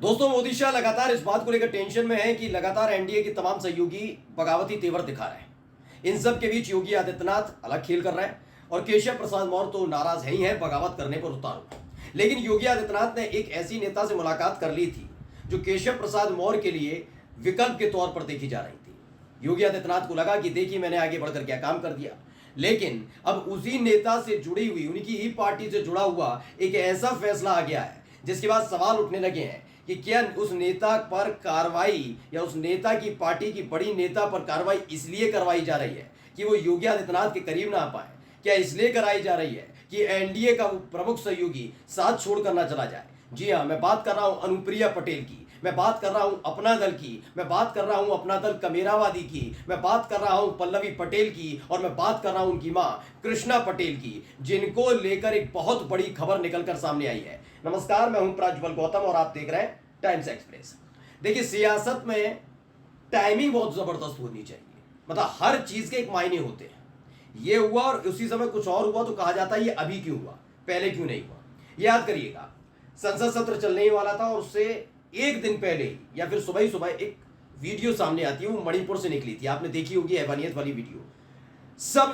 दोस्तों, मोदी शाह लगातार इस बात को लेकर टेंशन में है कि लगातार एनडीए के तमाम सहयोगी बगावती तेवर दिखा रहे हैं। इन सब के बीच योगी आदित्यनाथ अलग खेल कर रहे हैं और केशव प्रसाद मौर्य तो नाराज है ही है, बगावत करने पर उतारू हैं। लेकिन योगी आदित्यनाथ ने एक ऐसी नेता से मुलाकात कर ली थी जो केशव प्रसाद मौर्य के लिए विकल्प के तौर पर देखी जा रही थी। योगी आदित्यनाथ को लगा कि देखिए मैंने आगे बढ़कर क्या काम कर दिया, लेकिन अब उसी नेता से जुड़ी हुई, उनकी ही पार्टी से जुड़ा हुआ एक ऐसा फैसला आ गया है जिसके बाद सवाल उठने लगे हैं कि क्या उस नेता पर कार्रवाई या उस नेता की पार्टी की बड़ी नेता पर कार्रवाई इसलिए करवाई जा रही है कि वो योगी आदित्यनाथ के करीब ना आ पाए? क्या इसलिए कराई जा रही है कि एनडीए का वो प्रमुख सहयोगी साथ छोड़कर ना चला जाए? जी हाँ, मैं बात कर रहा हूं अनुप्रिया पटेल की, मैं बात कर रहा हूं अपना दल की, मैं बात कर रहा हूं अपना दल कमेरावादी की, मैं बात कर रहा हूं पल्लवी पटेल की, और मैं बात कर रहा हूं उनकी मां कृष्णा पटेल की, जिनको लेकर एक बहुत बड़ी खबर निकलकर सामने आई है। नमस्कार, मैं हूं प्रज्वल गौतम और आप देख रहे हैं टाइम्स एक्सप्रेस। देखिए, सियासत में टाइमिंग बहुत जबरदस्त होनी चाहिए, मतलब हर चीज के एक मायने होते हैं। ये हुआ और उसी समय कुछ और हुआ तो कहा जाता है ये अभी क्यों हुआ, पहले क्यों नहीं हुआ। याद करिएगा, संसद सत्र चलने ही वाला था और उससे एक दिन पहले ही या फिर सुबह ही सुबह एक वीडियो सामने आती है, वो मणिपुर से निकली थी, आपने देखी होगी हैवानियत वाली वीडियो। सब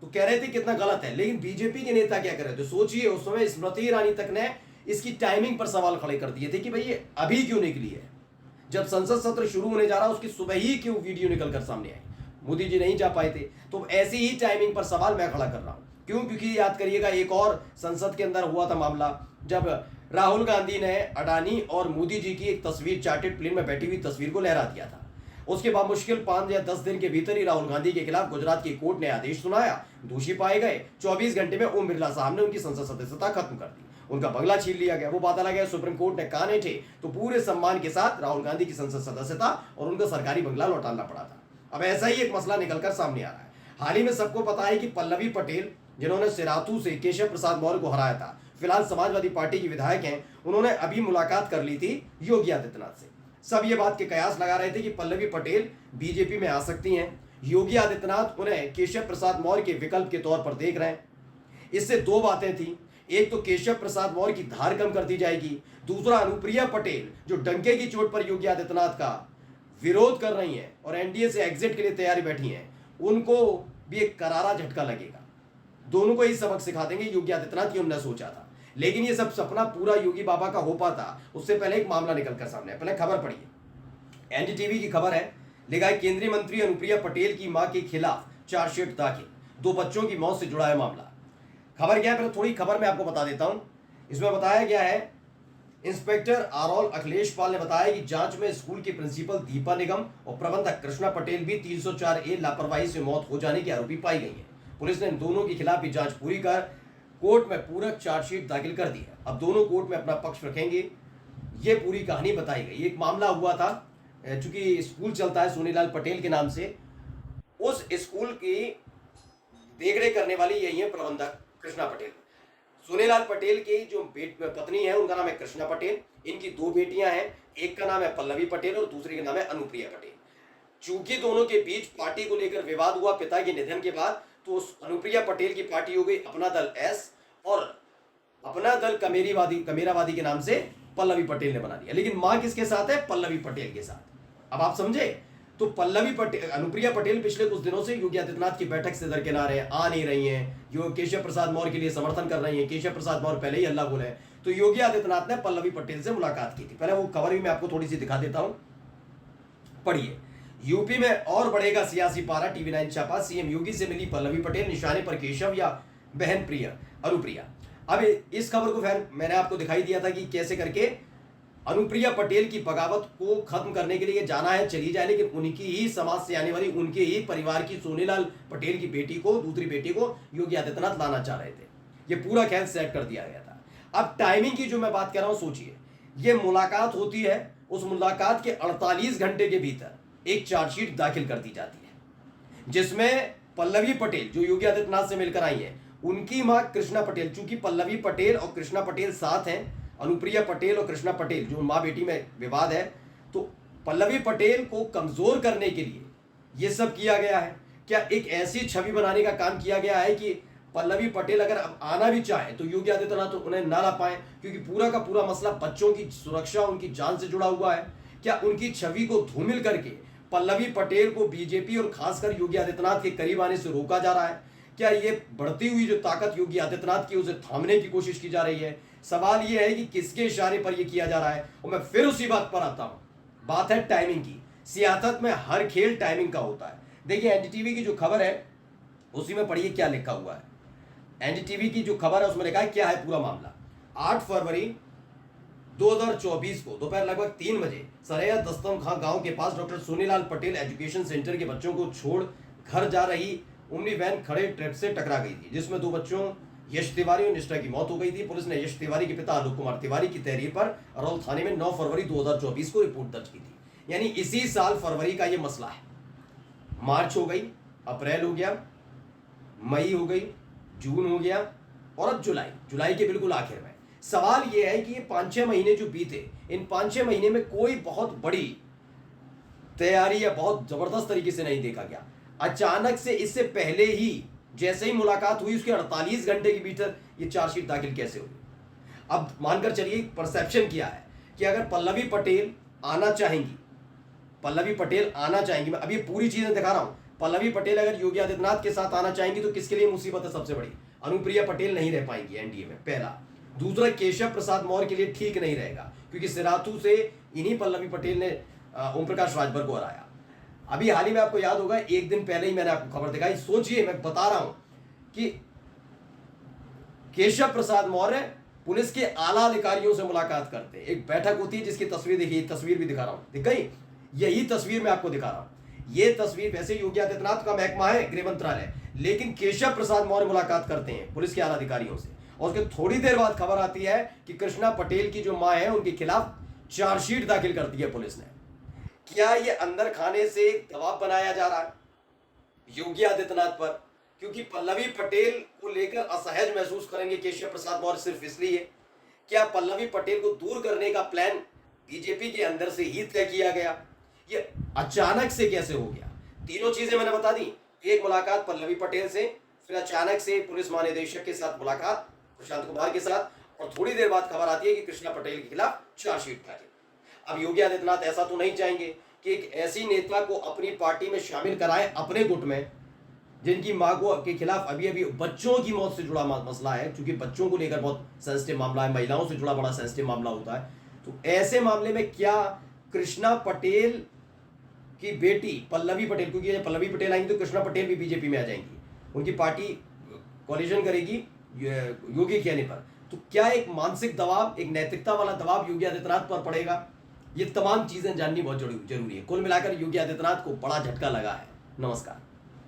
तो कह रहे थे कितना गलत है, लेकिन बीजेपी के नेता क्या कर रहे थे सोचिए। उस समय स्मृति ईरानी तक ने इसकी टाइमिंग पर सवाल खड़े कर दिए थे कि भाई ये अभी क्यों निकली है, जब संसद सत्र शुरू होने जा रहा उसकी सुबह ही क्यों वीडियो निकलकर सामने आई। मोदी जी नहीं जा पाए थे, तो ऐसी ही टाइमिंग पर सवाल मैं खड़ा कर रहा हूं। क्यों? क्योंकि याद करिएगा, एक और संसद के अंदर हुआ था मामला, जब राहुल गांधी ने अडानी और मोदी जी की एक तस्वीर चार्टेड प्लेन में बैठी हुई तस्वीर को लहरा दिया था। उसके बाद मुश्किल 5 या 10 दिन के भीतर ही राहुल गांधी के खिलाफ गुजरात की कोर्ट ने आदेश सुनाया, दोषी पाए गए। 24 घंटे में ओम बिरला साहब ने उनकी संसद सदस्यता खत्म कर दी, उनका बंगला छीन लिया गया। वो बात अलग है, सुप्रीम कोर्ट ने कान थे तो पूरे सम्मान के साथ राहुल गांधी की संसद सदस्यता और उनका सरकारी बंगला लौटाना पड़ा था। अब ऐसा ही एक मसला निकलकर सामने आ रहा है। हाल ही में सबको पता है कि पल्लवी पटेल, जिन्होंने सिराथू से केशव प्रसाद मौर्य को हराया था, फिलहाल समाजवादी पार्टी की विधायक हैं, उन्होंने अभी मुलाकात कर ली थी योगी आदित्यनाथ से। सब ये बात के कयास लगा रहे थे कि पल्लवी पटेल बीजेपी में आ सकती हैं, योगी आदित्यनाथ उन्हें केशव प्रसाद मौर्य के विकल्प के तौर पर देख रहे हैं। इससे दो बातें थी, एक तो केशव प्रसाद मौर्य की धार कम कर दी जाएगी, दूसरा अनुप्रिया पटेल जो डंके की चोट पर योगी आदित्यनाथ का विरोध कर रही हैं और एनडीए से एग्जिट के लिए तैयारी बैठी हैं, उनको भी एक करारा झटका लगेगा। दोनों को ही सबक सिखा देंगे योगी आदित्यनाथ, ये उन्होंने सोचा था। लेकिन ये सब सपना पूरा योगी बाबा का हो पाता उससे पहले एक मामला निकलकर सामने। पहले खबर पढ़िए, एनडीटीवी की खबर है, लिखा है केंद्रीय मंत्री अनुप्रिया पटेल की मां के खिलाफ चार्जशीट दाखिल, 2 बच्चों की मौत से जुड़ा है मामला। खबर क्या है, पहले थोड़ी खबर मैं आपको बता देता हूं। इसमें बताया गया है, इंस्पेक्टर आरोल अखिलेश पाल ने बताया कि जांच में स्कूल की प्रिंसिपल दीपा निगम और प्रबंधक कृष्णा पटेल भी 304A लापरवाही से मौत हो जाने की आरोपी पाई गई है। पुलिस ने इन दोनों के खिलाफ भी जांच पूरी कर कोर्ट में पूरक चार्जशीट दाखिल कर दी है। अब दोनों कोर्ट में अपना पक्ष रखेंगे, ये पूरी कहानी बताई गई। एक मामला हुआ था, चूंकि स्कूल चलता है सोनीलाल पटेल के नाम से, उस स्कूल की देखरेख करने वाली यही है प्रबंधक कृष्णा पटेल। सोनीलाल पटेल की जो पत्नी है उनका नाम है कृष्णा पटेल, इनकी 2 बेटियां हैं, एक का नाम है पल्लवी पटेल और दूसरी का नाम है अनुप्रिया पटेल। चूंकि दोनों के बीच पार्टी को लेकर विवाद हुआ पिता के निधन के बाद, तो अनुप्रिया पटेल की पार्टी हो गई अपना दल एस और अपना दल कमेरावादी के नाम से पल्लवी पटेल ने बना दिया। लेकिन मां किसके साथ है? पल्लवी पटेल के साथ। अब आप समझे, तो पल्लवी पटेल, अनुप्रिया पटेल पिछले कुछ दिनों से योगी आदित्यनाथ की बैठक से दरकिनार है, आ नहीं रही हैं। जो केशव प्रसाद मौर्य के लिए समर्थन कर रही हैं, केशव प्रसाद मौर्य पहले ही हल्ला बोले। तो योगी आदित्यनाथ ने पल्लवी पटेल से मुलाकात की थी। पहले वो खबर भी मैं आपको थोड़ी सी दिखा देता हूं, पढ़िए। यूपी में और बढ़ेगा सियासी पारा, टीवी9 छापा, सीएम योगी से मिली पल्लवी पटेल, निशाने पर केशव या बहन प्रिया अनुप्रिया। अब इस खबर को मैंने आपको दिखाई दिया था कि कैसे करके अनुप्रिया पटेल की बगावत को खत्म करने के लिए जाना है, चली जाए, लेकिन उनकी ही समाज से आने वाली, उनके ही परिवार की सोनीलाल पटेल की बेटी को, दूसरी बेटी को योगी आदित्यनाथ लाना चाह रहे थे। ये पूरा खेल सेट कर दिया गया था। अब टाइमिंग की जो मैं बात कर रहा हूं, सोचिए, ये मुलाकात होती है, उस मुलाकात के 48 घंटे के भीतर एक चार्जशीट दाखिल कर दी जाती है, जिसमें पल्लवी पटेल जो योगी आदित्यनाथ से मिलकर आई है, उनकी मां कृष्णा पटेल, चूंकि पल्लवी पटेल और कृष्णा पटेल साथ हैं, अनुप्रिया पटेल और कृष्णा पटेल जो मां बेटी में विवाद है, तो पल्लवी पटेल को कमजोर करने के लिए यह सब किया गया है। क्या एक ऐसी छवि बनाने का काम किया गया है कि पल्लवी पटेल अगर अब आना भी चाहे तो योगी आदित्यनाथ तो उन्हें ना ला पाए, क्योंकि पूरा का पूरा मसला बच्चों की सुरक्षा, उनकी जान से जुड़ा हुआ है। क्या उनकी छवि को धूमिल करके पल्लवी पटेल को बीजेपी और खासकर योगी आदित्यनाथ के करीब आने से रोका जा रहा है? क्या ये बढ़ती हुई जो ताकत योगी आदित्यनाथ की उसे थामने की कोशिश की जा रही है? सवाल ये है कि किसके इशारे पर यह किया जा रहा है। और मैं फिर उसी बात पर आता हूं, बात है टाइमिंग की। सियासत में हर खेल टाइमिंग का होता है। देखिए एनडीटीवी की जो खबर है उसी में पढ़िए क्या लिखा हुआ है। एनडीटीवी की जो खबर है उसमें लिखा है क्या है पूरा मामला। 8 फरवरी 2024 को दोपहर लगभग 3 बजे सरैया दस्तम खां गांव के पास doctor Sonilal Patel education centre के बच्चों को छोड़ घर जा रही ओमनी वैन खड़े ट्रक से टकरा गई थी, जिसमें 2 बच्चों यश तिवारी और निष्ठा की मौत हो गई थी। पुलिस ने यश तिवारी के पिता आलोक कुमार तिवारी की तहरीर पर अरौल थाने में 9 फरवरी 2024 को रिपोर्ट दर्ज की थी। यानी इसी साल फरवरी का यह मसला है। मार्च हो गई, अप्रैल हो गया, मई हो गई, जून हो गया और अब जुलाई के बिल्कुल आखिर में। सवाल यह है कि ये 5-6 महीने जो बीते, इन 5-6 महीने में कोई बहुत बड़ी तैयारी या बहुत जबरदस्त तरीके से नहीं देखा गया। अचानक से इससे पहले ही जैसे ही मुलाकात हुई उसके 48 घंटे के भीतर ये चार्जशीट दाखिल कैसे हुई? अब मानकर चलिए परसेप्शन क्या है कि अगर पल्लवी पटेल आना चाहेंगी, मैं अभी पूरी चीजें दिखा रहा हूं। पल्लवी पटेल अगर योगी आदित्यनाथ के साथ आना चाहेंगी तो किसके लिए मुसीबत है? सबसे बड़ी अनुप्रिया पटेल नहीं रह पाएंगी एनडीए में, पहला। दूसरा, केशव प्रसाद मौर्य के लिए ठीक नहीं रहेगा, क्योंकि सिराथू से इन्हीं पल्लवी पटेल ने ओम प्रकाश राजभर को हराया। अभी हाल ही में आपको याद होगा, एक दिन पहले ही मैंने आपको खबर दिखाई। सोचिए, मैं बता रहा हूं कि केशव प्रसाद मौर्य पुलिस के आला अधिकारियों से मुलाकात करते हैं। एक बैठक होती है जिसकी तस्वीर देखिए, तस्वीर भी दिखा रहा हूं, दिख गई? यही तस्वीर मैं आपको दिखा रहा हूं। ये तस्वीर, वैसे योगी आदित्यनाथ का महकमा है गृह मंत्रालय, लेकिन केशव प्रसाद मौर्य मुलाकात करते हैं पुलिस के आला अधिकारियों से। और उसके थोड़ी देर बाद खबर आती है कि कृष्णा पटेल की जो मां है उनके खिलाफ चार्जशीट दाखिल कर दी है पुलिस ने। क्या ये अंदर खाने से एक दबाव बनाया जा रहा है योगी आदित्यनाथ पर, क्योंकि पल्लवी पटेल को लेकर असहज महसूस करेंगे केशव प्रसाद मौर्य सिर्फ इसलिए? क्या पल्लवी पटेल को दूर करने का प्लान बीजेपी के अंदर से ही तय किया गया? ये अचानक से कैसे हो गया? तीनों चीजें मैंने बता दी। एक मुलाकात पल्लवी पटेल से, फिर अचानक से पुलिस महानिदेशक के साथ मुलाकात प्रशांत कुमार के साथ, और थोड़ी देर बाद खबर आती है कि कृष्णा पटेल के खिलाफ चार्जशीट दाखिल। अब योगी आदित्यनाथ ऐसा तो नहीं चाहेंगे कि एक ऐसी नेता को अपनी पार्टी में शामिल कराएं अपने गुट में, जिनकी मां को के खिलाफ अभी अभी बच्चों की मौत से जुड़ा मसला है, क्योंकि बच्चों को लेकर बहुत सेंसिटिव मामला है, महिलाओं से जुड़ा बड़ा सेंसिटिव मामला होता है। तो ऐसे मामले में क्या कृष्णा पटेल की बेटी पल्लवी पटेल, क्योंकि पल्लवी पटेल आएंगी तो कृष्णा पटेल भी बीजेपी में आ जाएंगी, उनकी पार्टी कोलिजन करेगी योगी के आने पर, तो क्या एक मानसिक दबाव, एक नैतिकता वाला दबाव योगी आदित्यनाथ पर पड़ेगा? ये तमाम चीजें जाननी बहुत जरूरी है। कुल मिलाकर योगी आदित्यनाथ को बड़ा झटका लगा है। नमस्कार।